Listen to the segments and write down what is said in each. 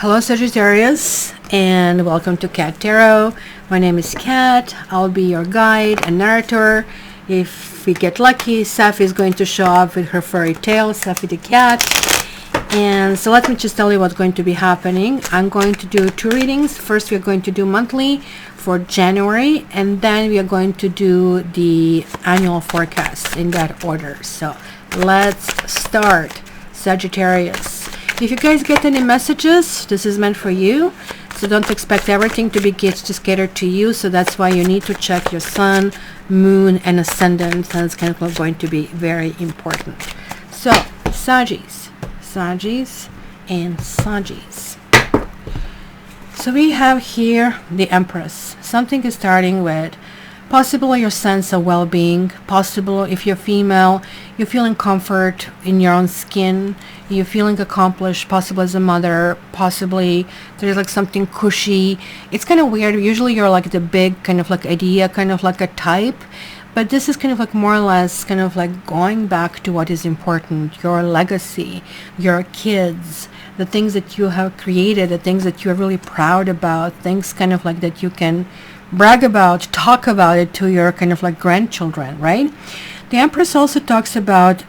Hello Sagittarius, and welcome to Cat Tarot. My name is Cat. I'll be your guide and narrator. If we get lucky, Safi is going to show up with her furry tail, Safi the cat. And so let me just tell you what's going to be happening. I'm going to do two readings. First, we're going to do monthly for January, and then we are going to do the annual forecast in that order. So let's start, Sagittarius. If you guys get any messages, this is meant for you. So don't expect everything to be just catered to you. So that's why you need to check your sun, moon, and ascendant. And it's kind of going to be very important. So Sagis, and Sagis. So we have here the Empress. Something is starting with possibly your sense of well-being. Possible if you're female, you're feeling comfort in your own skin. You're feeling accomplished, possibly as a mother. Possibly there's like something cushy. It's kind of weird. Usually you're like the big kind of like idea, kind of like a type. But this is kind of like more or less kind of like going back to what is important. Your legacy, your kids, the things that you have created, the things that you're really proud about, things kind of like that you can brag about, talk about it to your kind of like grandchildren, right? The Empress also talks about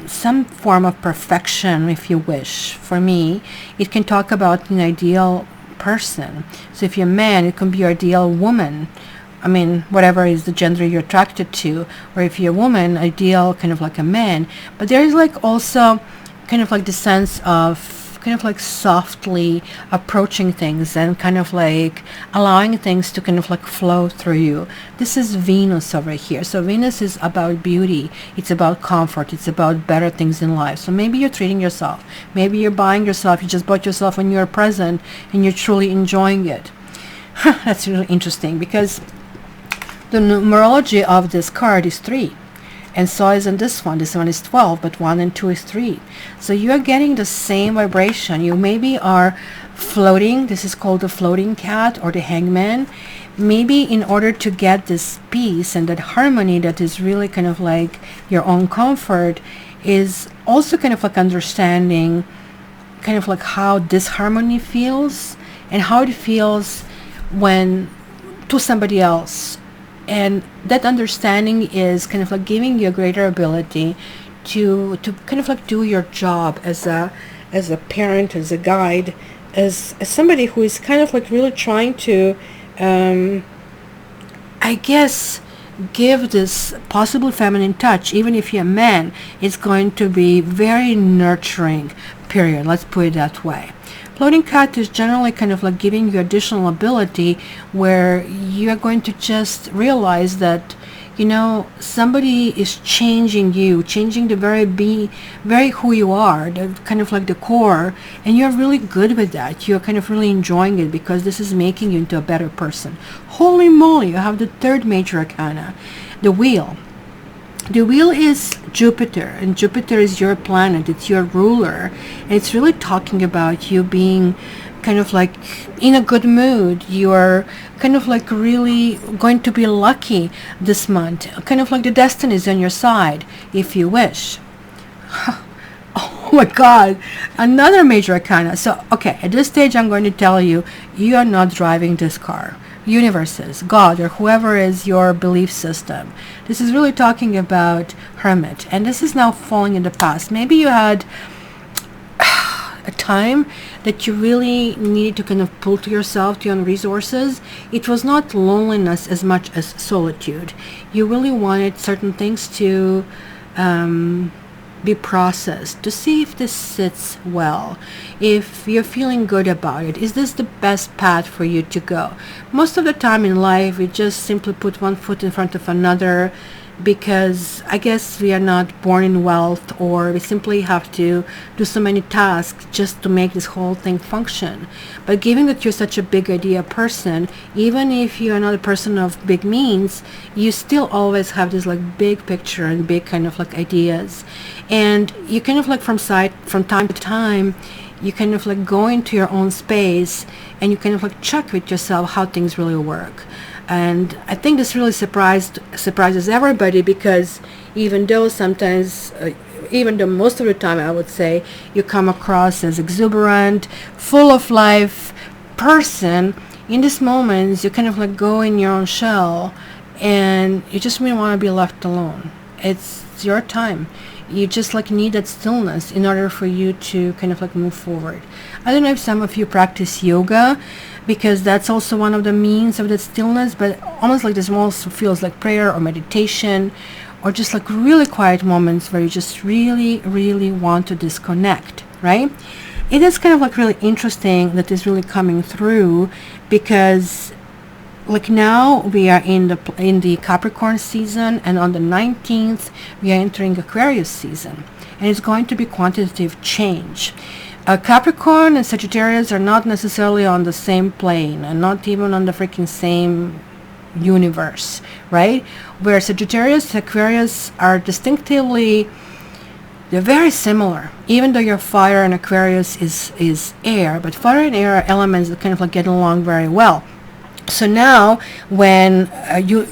some form of perfection, if you wish. For me, it can talk about an ideal person. So if you're a man, it can be your ideal woman. I mean, whatever is the gender you're attracted to. Or if you're a woman, ideal kind of like a man. But there's like also kind of like the sense of kind of like softly approaching things and kind of like allowing things to kind of like flow through you. This is Venus over here. So Venus is about beauty. It's about comfort. It's about better things in life. So maybe you're treating yourself. Maybe you're buying yourself. You just bought yourself a new present and you're truly enjoying it. That's really interesting because the numerology of this card is 3. And so isn't this one. This one is 12, but 1 and 2 is 3. So you are getting the same vibration. You maybe are floating. This is called the floating cat or the hangman. Maybe in order to get this peace and that harmony that is really kind of like your own comfort is also kind of like understanding kind of like how this harmony feels and how it feels when to somebody else. And that understanding is kind of like giving you a greater ability to kind of like do your job as a parent, as a guide, as somebody who is kind of like really trying to I guess give this possible feminine touch. Even if you're a man, it's going to be very nurturing, period. Let's put it that way. Floating cat is generally kind of like giving you additional ability where you are going to just realize that, you know, somebody is changing you, changing the very who you are, the kind of like the core, and you're really good with that. You're kind of really enjoying it because this is making you into a better person. Holy moly, you have the third major arcana, the wheel. The wheel is Jupiter, and Jupiter is your planet. It's your ruler, and it's really talking about you being kind of like in a good mood. You are kind of like really going to be lucky this month. Kind of like the destiny is on your side, if you wish. Oh my God, another major arcana. So, okay, at this stage I'm going to tell you, you are not driving this car. Universes, God, or whoever is your belief system. This is really talking about Hermit, and this is now falling in the past. Maybe you had a time that you really needed to kind of pull to yourself, to your own resources. It was not loneliness as much as solitude. You really wanted certain things to be processed to see if this sits well, if you're feeling good about it. Is this the best path for you to go? Most of the time in life we just simply put one foot in front of another because I guess we are not born in wealth, or we simply have to do so many tasks just to make this whole thing function. But given that you're such a big idea person, even if you're not a person of big means, you still always have this like big picture and big kind of like ideas. And you kind of like from time to time, you kind of like go into your own space and you kind of like check with yourself how things really work. And I think this really surprises everybody, because even though sometimes even the most of the time, I would say, you come across as exuberant, full of life person. In these moments, you kind of like go in your own shell, and you just may want to be left alone. It's your time. You just like need that stillness in order for you to kind of like move forward. I don't know if some of you practice yoga, because that's also one of the means of that stillness, but almost like this also feels like prayer or meditation, or just like really quiet moments where you just really, really want to disconnect, right? It is kind of like really interesting that is really coming through, because like now we are in the Capricorn season, and on the 19th we are entering Aquarius season, and it's going to be quantitative change. Capricorn and Sagittarius are not necessarily on the same plane, and not even on the freaking same universe, right? Where Sagittarius and Aquarius are distinctively, they're very similar, even though your fire and Aquarius is air, but fire and air are elements that kind of like get along very well. So now when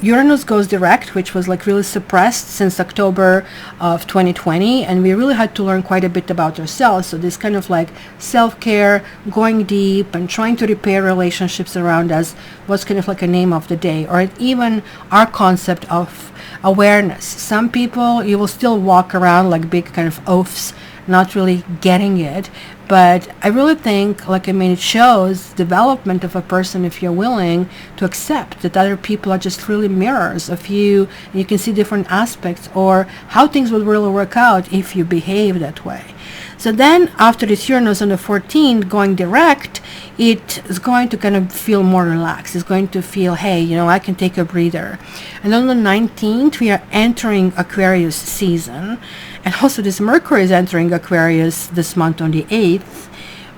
Uranus goes direct, which was like really suppressed since October of 2020, and we really had to learn quite a bit about ourselves. So this kind of like self-care, going deep and trying to repair relationships around us was kind of like a name of the day, or even our concept of awareness. Some people, you will still walk around like big kind of oafs, not really getting it. But I really think, like, I mean, it shows development of a person if you're willing to accept that other people are just really mirrors of you, and you can see different aspects, or how things would really work out if you behave that way. So then after this Uranus on the 14th going direct, it is going to kind of feel more relaxed. It's going to feel, hey, you know, I can take a breather. And on the 19th, we are entering Aquarius season. And also this Mercury is entering Aquarius this month on the 8th,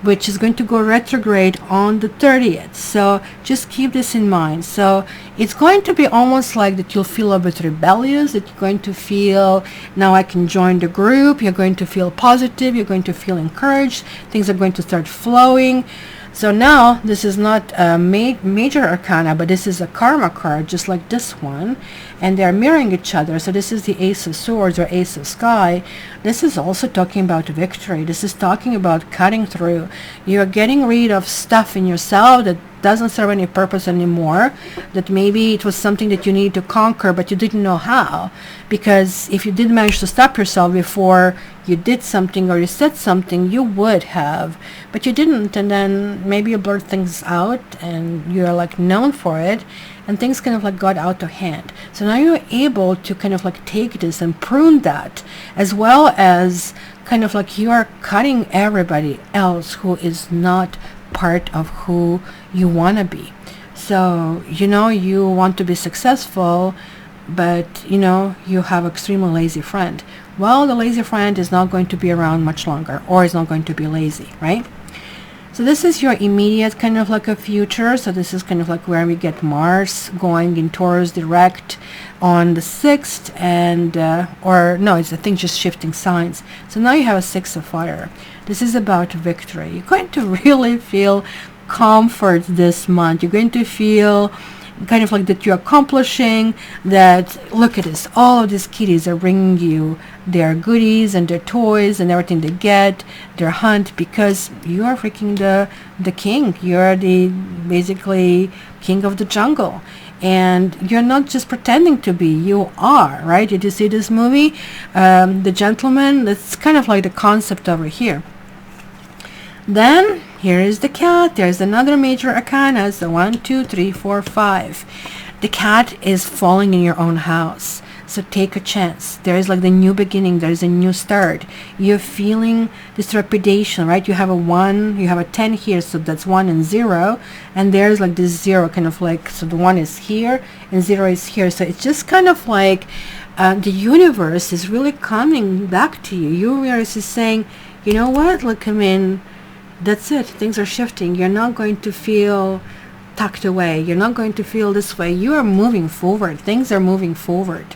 which is going to go retrograde on the 30th. So just keep this in mind. So it's going to be almost like that you'll feel a bit rebellious, that you're going to feel, now I can join the group. You're going to feel positive. You're going to feel encouraged. Things are going to start flowing. So now this is not a major arcana, but this is a karma card, just like this one, and they're mirroring each other. So this is the Ace of Swords or Ace of Sky. This is also talking about victory. This is talking about cutting through. You're getting rid of stuff in yourself that doesn't serve any purpose anymore, that maybe it was something that you needed to conquer, but you didn't know how. Because if you did manage to stop yourself before you did something or you said something, you would have, but you didn't, and then maybe you blurt things out and you're like known for it, and things kind of like got out of hand. So now you're able to kind of like take this and prune that, as well as kind of like you are cutting everybody else who is not part of who you want to be. So, you know, you want to be successful, but, you know, you have an extremely lazy friend. Well, the lazy friend is not going to be around much longer, or is not going to be lazy, right? So this is your immediate kind of like a future. So this is kind of like where we get Mars going in Taurus direct on the 6th, and or no, it's I think just shifting signs. So now you have a 6 of fire. This is about victory. You're going to really feel comfort this month. You're going to feel kind of like that you're accomplishing, that look at this, all of these kitties are bringing you their goodies and their toys and everything they get, their hunt, because you are freaking the king. You're the basically king of the jungle, and you're not just pretending to be, you are, right? Did you see this movie, The Gentleman? That's kind of like the concept over here. Then here is the cat. There's another major arcana. So 1, 2, 3, 4, 5. The cat is falling in your own house. So take a chance. There is like the new beginning. There is a new start. You're feeling this trepidation, right? You have a 1, you have a 10 here, so that's 1 and 0. And there's like this 0 kind of like, so the 1 is here and 0 is here. So it's just kind of like the universe is really coming back to you. Universe is saying, you know what? Look, I mean, that's it. Things are shifting. You're not going to feel tucked away. You're not going to feel this way. You are moving forward. Things are moving forward.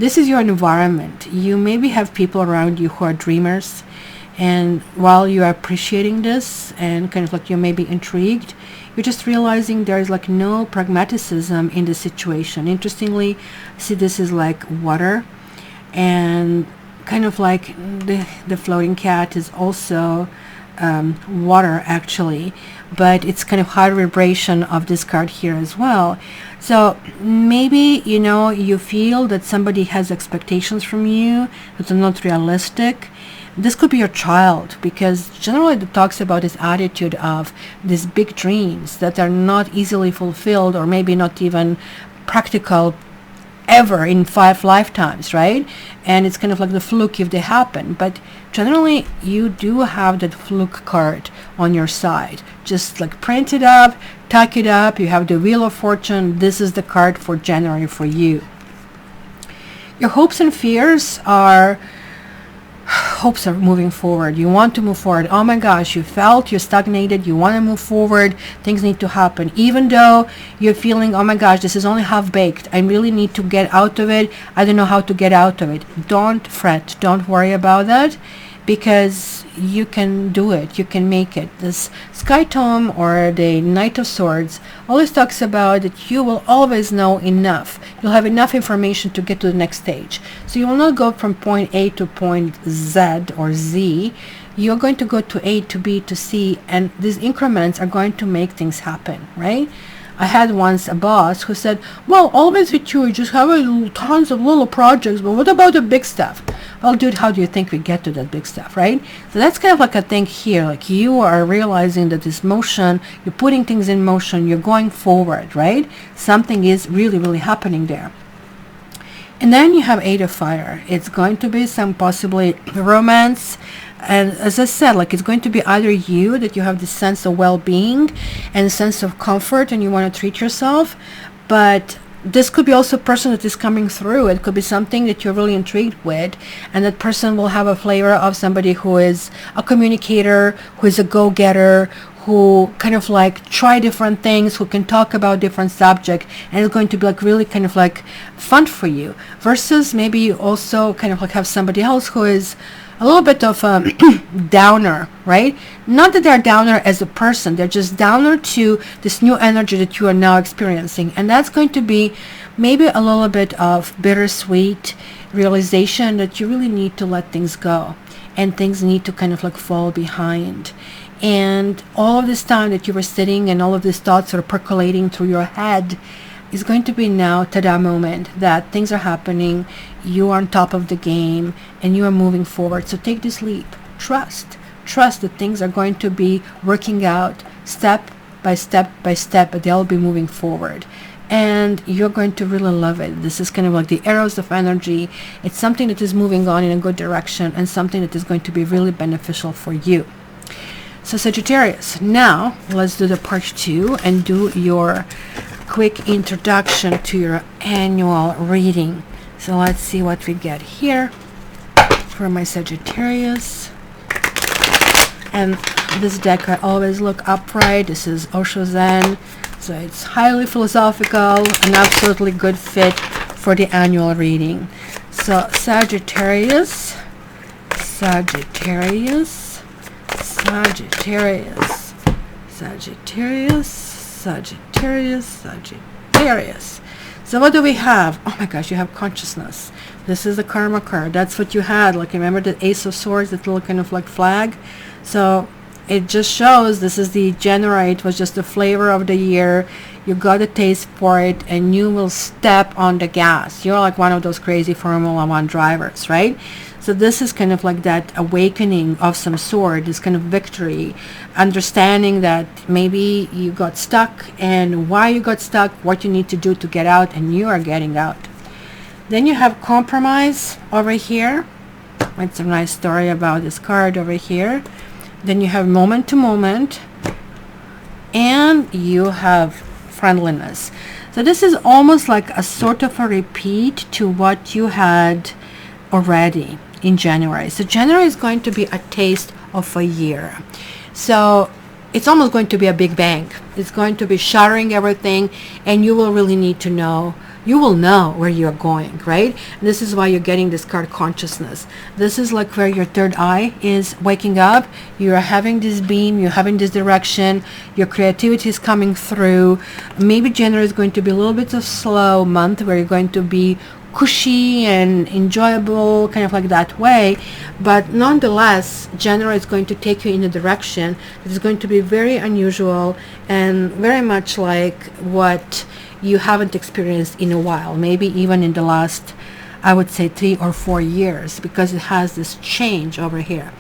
This is your environment. You maybe have people around you who are dreamers, and while you are appreciating this and kind of like you may be intrigued, you're just realizing there is like no pragmatism in the situation. Interestingly, see, this is like water, and kind of like the floating cat is also water actually, but it's kind of high vibration of this card here as well. So maybe, you know, you feel that somebody has expectations from you that are not realistic. This could be your child, because generally it talks about this attitude of these big dreams that are not easily fulfilled, or maybe not even practical ever in 5 lifetimes, right? And it's kind of like the fluke if they happen. But generally you do have that fluke card on your side. Just like print it up, tuck it up. You have the Wheel of Fortune. This is the card for January for you. Your hopes and fears are hopes are moving forward. You want to move forward. Oh my gosh, you felt you're stagnated. You want to move forward. Things need to happen. Even though you're feeling, oh my gosh, this is only half baked. I really need to get out of it. I don't know how to get out of it. Don't fret. Don't worry about that, because you can do it. You can make it. This Sky Tome, or the Knight of Swords, always talks about that you will always know enough. You'll have enough information to get to the next stage. So you will not go from point A to point Z or Z. You're going to go to A to B to C, and these increments are going to make things happen, right? I had once a boss who said, well, always with you just have tons of little projects, but what about the big stuff? Well, dude, how do you think we get to that big stuff, right? So that's kind of like a thing here. Like, you are realizing that this motion, you're putting things in motion, you're going forward, right? Something is really, really happening there. And then you have Eight of Fire. It's going to be some possibly romance. And as I said, like, it's going to be either you, that you have this sense of well-being and a sense of comfort and you want to treat yourself, but this could be also a person that is coming through. It could be something that you're really intrigued with, and that person will have a flavor of somebody who is a communicator, who is a go-getter, who kind of like try different things, who can talk about different subjects, and it's going to be like really kind of like fun for you. Versus maybe you also kind of like have somebody else who is a little bit of a downer, right? Not that they're downer as a person, they're just downer to this new energy that you are now experiencing. And that's going to be maybe a little bit of bittersweet realization that you really need to let things go, and things need to kind of like fall behind. And all of this time that you were sitting and all of these thoughts are percolating through your head is going to be now to that moment that things are happening, you are on top of the game, and you are moving forward. So take this leap. Trust that things are going to be working out step by step by step, but they'll be moving forward. And you're going to really love it. This is kind of like the arrows of energy. It's something that is moving on in a good direction, and something that is going to be really beneficial for you. So Sagittarius, now let's do the part 2 and do your quick introduction to your annual reading. So let's see what we get here for my Sagittarius. And this deck, I always look upright. This is Osho Zen, so it's highly philosophical, an absolutely good fit for the annual reading. So Sagittarius, Sagittarius, Sagittarius, Sagittarius, Sagittarius, Sagittarius. So what do we have? Oh my gosh, you have consciousness. This is the karma card. That's what you had. Like, remember the Ace of Swords, that little kind of like flag? So it just shows this is the January. It was just the flavor of the year. You got a taste for it, and you will step on the gas. You're like one of those crazy Formula One drivers, right? So this is kind of like that awakening of some sort, this kind of victory, understanding that maybe you got stuck, and why you got stuck, what you need to do to get out, and you are getting out. Then you have compromise over here. It's a nice story about this card over here. Then you have moment to moment, and you have friendliness. So this is almost like a sort of a repeat to what you had already in January. So January is going to be a taste of a year. So it's almost going to be a big bang. It's going to be shattering everything, and you will really need to know. You will know where you're going, right? And this is why you're getting this card, consciousness. This is like where your third eye is waking up. You're having this beam, you're having this direction, your creativity is coming through. Maybe January is going to be a little bit of slow month where you're going to be cushy and enjoyable, kind of like that way. But nonetheless, January is going to take you in a direction that is going to be very unusual and very much like what you haven't experienced in a while, maybe even in the last, I would say, 3 or 4 years, because it has this change over here.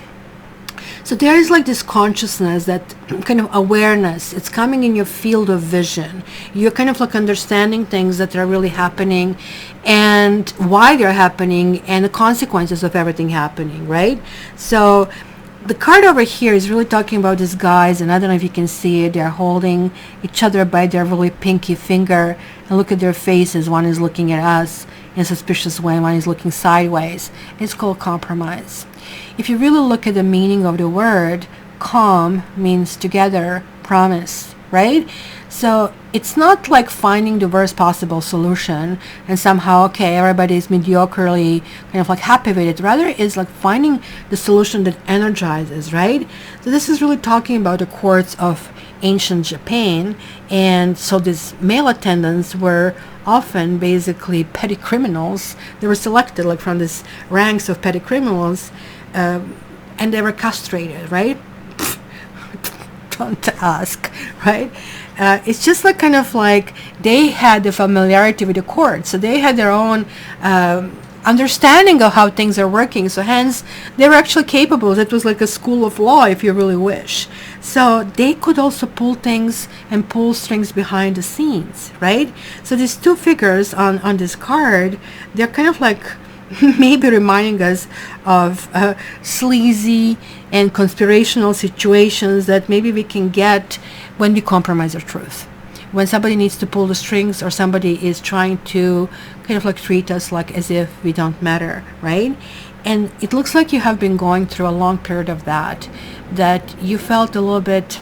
So there is like this consciousness, that kind of awareness, it's coming in your field of vision. You're kind of like understanding things that are really happening and why they're happening and the consequences of everything happening, right? So the card over here is really talking about these guys, and I don't know if you can see it, they're holding each other by their really pinky finger, and look at their faces. One is looking at us in a suspicious way, one is looking sideways. It's called compromise. If you really look at the meaning of the word, calm means together, promise, right? So it's not like finding the worst possible solution and somehow, okay, everybody is mediocrely kind of like happy with it. Rather, it's like finding the solution that energizes, right? So this is really talking about the courts of ancient Japan. And so these male attendants were often basically petty criminals. They were selected like from these ranks of petty criminals, and they were castrated, right? Don't ask, right? It's just like kind of like they had the familiarity with the court, so they had their own understanding of how things are working. So hence, they were actually capable. It was like a school of law, if you really wish. So they could also pull things and pull strings behind the scenes, right? So these two figures on this card, they're kind of like maybe reminding us of sleazy and conspirational situations that maybe we can get when we compromise our truth. When somebody needs to pull the strings, or somebody is trying to kind of like treat us like as if we don't matter, right? And it looks like you have been going through a long period of that you felt a little bit,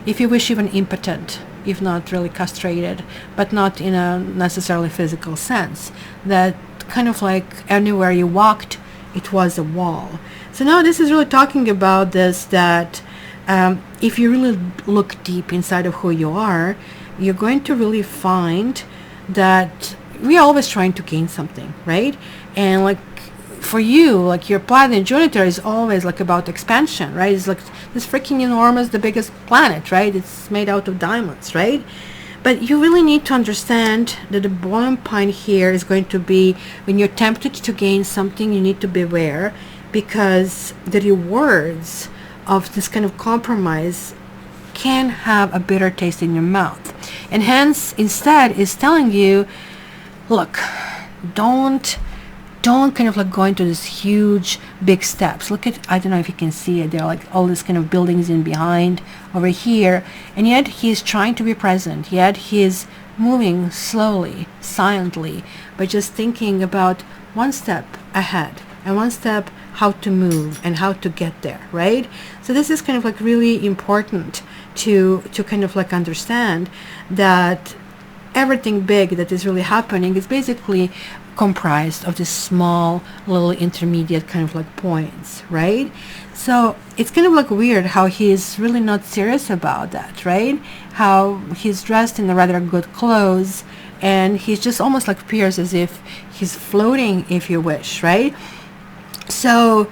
if you wish, even impotent, if not really castrated, but not in a necessarily physical sense. That kind of like anywhere you walked, it was a wall. So now this is really talking about this, that if you really look deep inside of who you are, you're going to really find that we're always trying to gain something, right? And like for you, like your planet Jupiter is always like about expansion, right? It's like this freaking enormous, the biggest planet, right? It's made out of diamonds, right? But you really need to understand that the bottom point here is going to be, when you're tempted to gain something, you need to beware, because the rewards of this kind of compromise can have a bitter taste in your mouth. And hence, instead, is telling you, look, don't kind of like go into this huge, big steps. Look at, I don't know if you can see it, there are like all these kind of buildings in behind over here, and yet he's trying to be present, yet he's moving slowly, silently, but just thinking about one step ahead and one step how to move and how to get there, right? So this is kind of like really important to kind of like understand that everything big that is really happening is basically comprised of this small little intermediate kind of like points, right? So it's kind of like weird how he's really not serious about that, right? How he's dressed in a rather good clothes, and he's just almost like appears as if he's floating, if you wish, right? So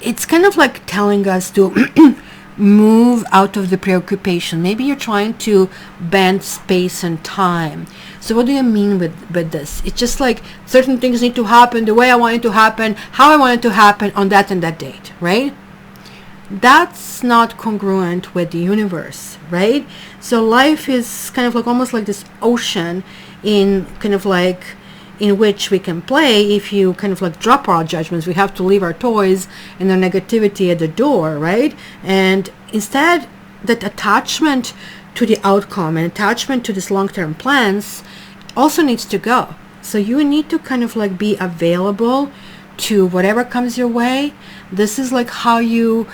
it's kind of like telling us to move out of the preoccupation. Maybe you're trying to bend space and time. So what do you mean with this? It's just like certain things need to happen the way I want it to happen, how I want it to happen on that and that date, right? That's not congruent with the universe, right? So life is kind of like almost like this ocean in kind of like in which we can play. If you kind of like drop our judgments, we have to leave our toys and our negativity at the door, right? And instead, that attachment to the outcome and attachment to these long-term plans also needs to go. So you need to kind of like be available to whatever comes your way. This is like how you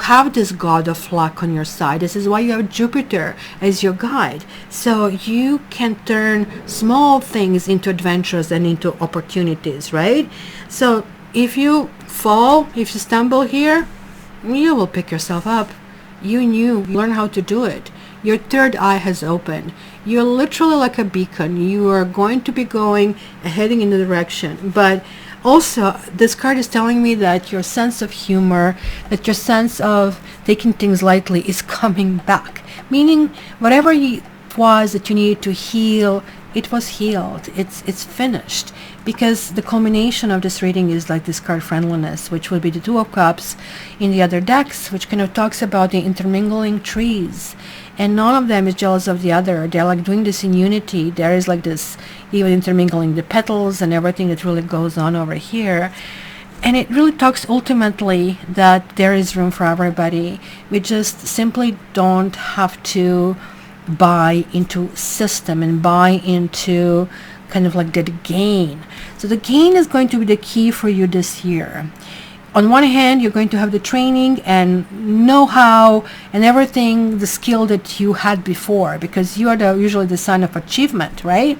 have this god of luck on your side. This is why you have Jupiter as your guide. So you can turn small things into adventures and into opportunities, right? So if you fall, if you stumble here, you will pick yourself up. You learn how to do it. Your third eye has opened. You're literally like a beacon. You are going to be going and heading in the direction. But also, this card is telling me that your sense of humor, that your sense of taking things lightly is coming back. Meaning, whatever it was that you needed to heal, it was healed. It's finished. Because the culmination of this reading is like this card friendliness, which will be the Two of Cups in the other decks, which kind of talks about the intermingling trees. And none of them is jealous of the other. They're like doing this in unity. There is like this, even intermingling the petals and everything that really goes on over here. And it really talks ultimately that there is room for everybody. We just simply don't have to buy into system and buy into kind of like the gain. So the gain is going to be the key for you this year. On one hand, you're going to have the training and know-how and everything, the skill that you had before, because you are usually the sign of achievement, right?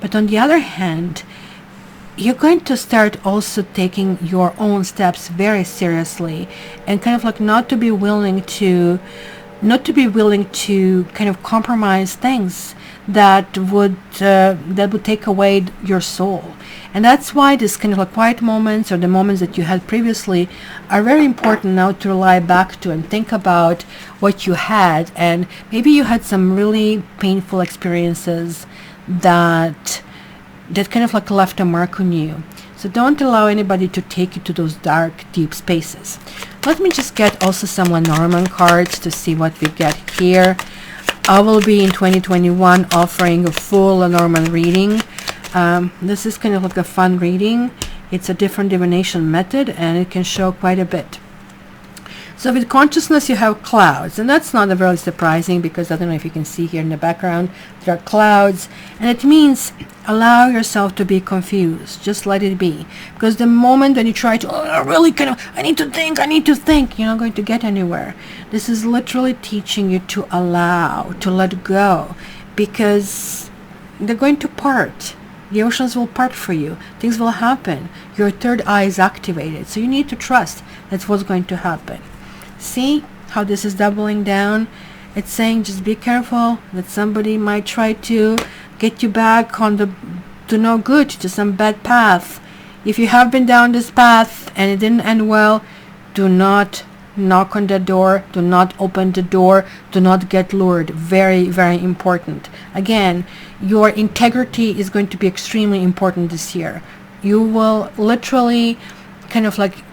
But on the other hand, you're going to start also taking your own steps very seriously, and kind of like not to be willing to kind of compromise things that would take away your soul. And that's why this kind of like quiet moments, or the moments that you had previously, are very important now to rely back to and think about what you had. And maybe you had some really painful experiences that kind of like left a mark on you. So don't allow anybody to take you to those dark, deep spaces. Let me just get also some Lenormand cards to see what we get here. I will be in 2021 offering a full Lenormand reading. This is kind of like a fun reading. It's a different divination method, and it can show quite a bit. So with consciousness, you have clouds, and that's not very surprising, because I don't know if you can see here in the background, there are clouds, and it means allow yourself to be confused. Just let it be, because the moment when you try to I need to think, you're not going to get anywhere. This is literally teaching you to allow, to let go, because they're going to part. The oceans will part for you. Things will happen. Your third eye is activated, so you need to trust that's what's going to happen. See how this is doubling down? It's saying just be careful that somebody might try to get you back on to no good, to some bad path. If you have been down this path and it didn't end well, do not knock on the door, do not open the door, do not get lured. Very, very important. Again, your integrity is going to be extremely important this year. You will literally kind of like,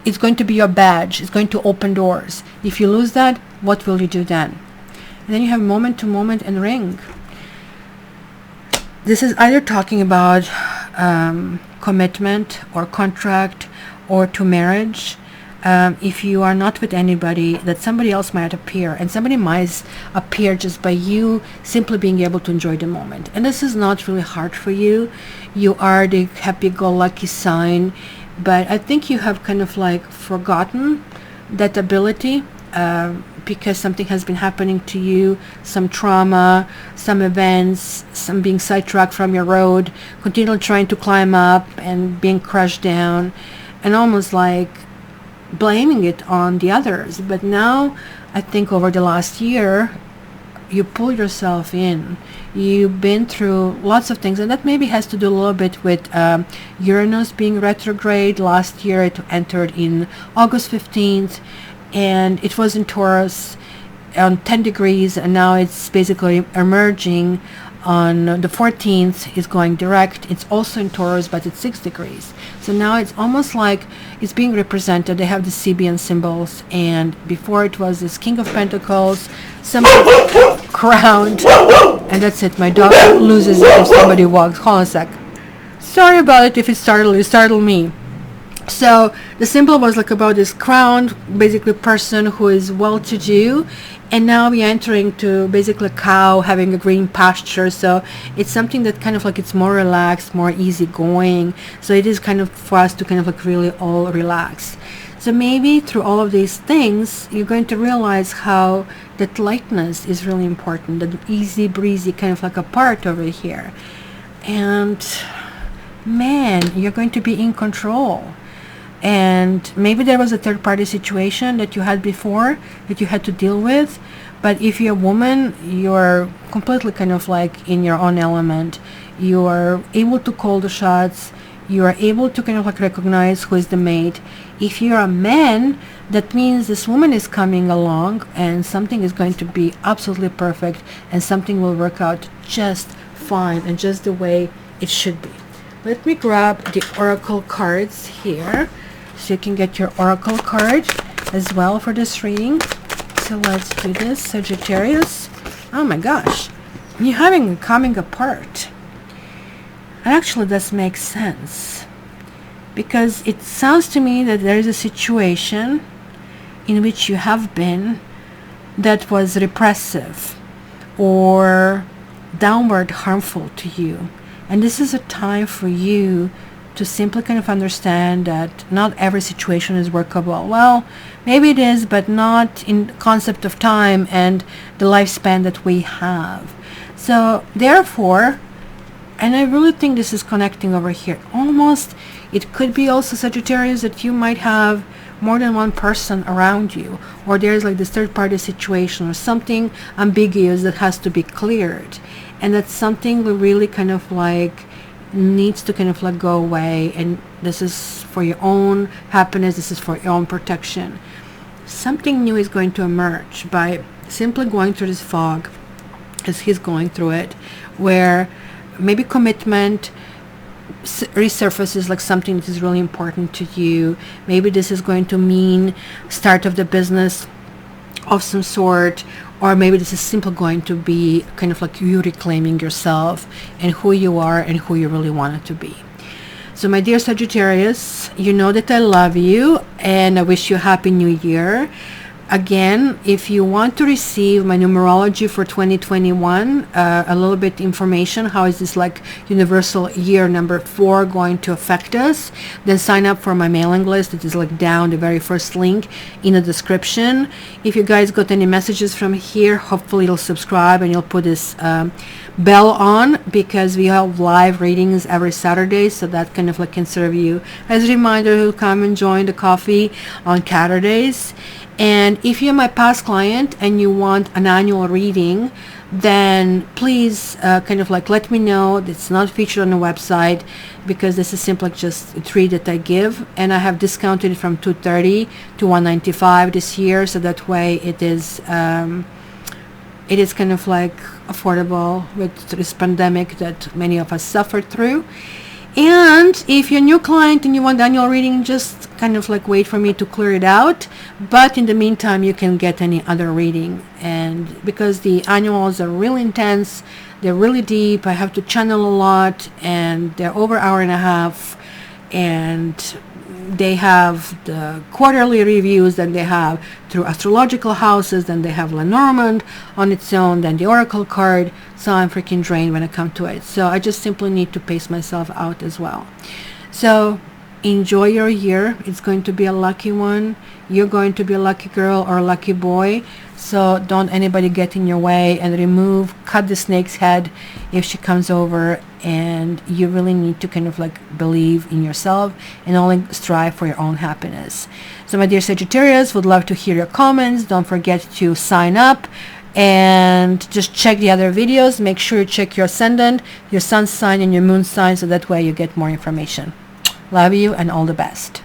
it's going to be your badge. It's going to open doors. If you lose that, what will you do then? And then you have moment to moment and ring. This is either talking about commitment or contract or to marriage. If you are not with anybody, that somebody else might appear, and somebody might appear just by you simply being able to enjoy the moment. And this is not really hard for you. You are the happy-go-lucky sign, but I think you have kind of like forgotten that ability, because something has been happening to you, some trauma, some events, some being sidetracked from your road, continually trying to climb up and being crushed down, and almost like blaming it on the others. But now I think over the last year you pull yourself in. You've been through lots of things, and that maybe has to do a little bit with Uranus being retrograde. Last year it entered in August 15th, and it was in Taurus on 10 degrees, and now it's basically emerging on the 14th. Is going direct. It's also in Taurus, but it's 6 degrees. So now it's almost like it's being represented. They have the Sibian symbols, and before it was this King of Pentacles, somebody crowned, and that's it. My dog loses it if somebody walks. Hold on a sec. Sorry about it if it startled you. Startled me. So the symbol was like about this crowned, basically person who is well-to-do, and now we're entering to basically a cow having a green pasture. So it's something that kind of like it's more relaxed, more easygoing. So it is kind of for us to kind of like really all relax. So maybe through all of these things, you're going to realize how that lightness is really important, that easy breezy kind of like a part over here. And man, you're going to be in control. And maybe there was a third party situation that you had before that you had to deal with, But if you're a woman, you're completely kind of like in your own element. You are able to call the shots. You are able to kind of like recognize who is the mate. If you're a man, that means this woman is coming along and something is going to be absolutely perfect, and something will work out just fine and just the way it should be. Let me grab the oracle cards here so you can get your oracle card as well for this reading. So let's do this, Sagittarius. Oh my gosh, you're having coming apart. Actually, this makes sense, because it sounds to me that there is a situation in which you have been that was repressive or downward harmful to you, and this is a time for you to simply kind of understand that not every situation is workable. Well, maybe it is, but not in the concept of time and the lifespan that we have. So therefore, and I really think this is connecting over here. Almost, it could be also, Sagittarius, that you might have more than one person around you, or there's like this third party situation or something ambiguous that has to be cleared, and that's something we really kind of like needs to kind of like go away, and this is for your own happiness, this is for your own protection. Something new is going to emerge by simply going through this fog as he's going through it, where maybe commitment resurfaces like something that is really important to you. Maybe this is going to mean start of the business of some sort, or maybe this is simply going to be kind of like you reclaiming yourself and who you are and who you really wanted to be. So my dear Sagittarius, you know that I love you and I wish you a happy new year. Again, if you want to receive my numerology for 2021, a little bit information, how is this like universal year number 4 going to affect us, then sign up for my mailing list. It is like down the very first link in the description. If you guys got any messages from here, hopefully you'll subscribe and you'll put this bell on, because we have live readings every Saturday, so that kind of like can serve you as a reminder to come and join the coffee on Saturdays. And if you're my past client and you want an annual reading, then please kind of like let me know. It's not featured on the website, because this is simply just a treat that I give, and I have discounted it from $230 to $195 this year, so that way it is kind of like affordable with this pandemic that many of us suffered through. And if you're a new client and you want the annual reading, just kind of like wait for me to clear it out. But in the meantime, you can get any other reading. And because the annuals are really intense, they're really deep, I have to channel a lot, and they're over an hour and a half. And they have the quarterly reviews, then they have through astrological houses, then they have Lenormand on its own, then the oracle card. So I'm freaking drained when I come to it. So I just simply need to pace myself out as well. So enjoy your year. It's going to be a lucky one. You're going to be a lucky girl or a lucky boy. So don't anybody get in your way, and cut the snake's head if she comes over. And you really need to kind of like believe in yourself and only strive for your own happiness. So my dear Sagittarius, would love to hear your comments. Don't forget to sign up and just check the other videos. Make sure you check your ascendant, your sun sign, and your moon sign, so that way you get more information. Love you and all the best.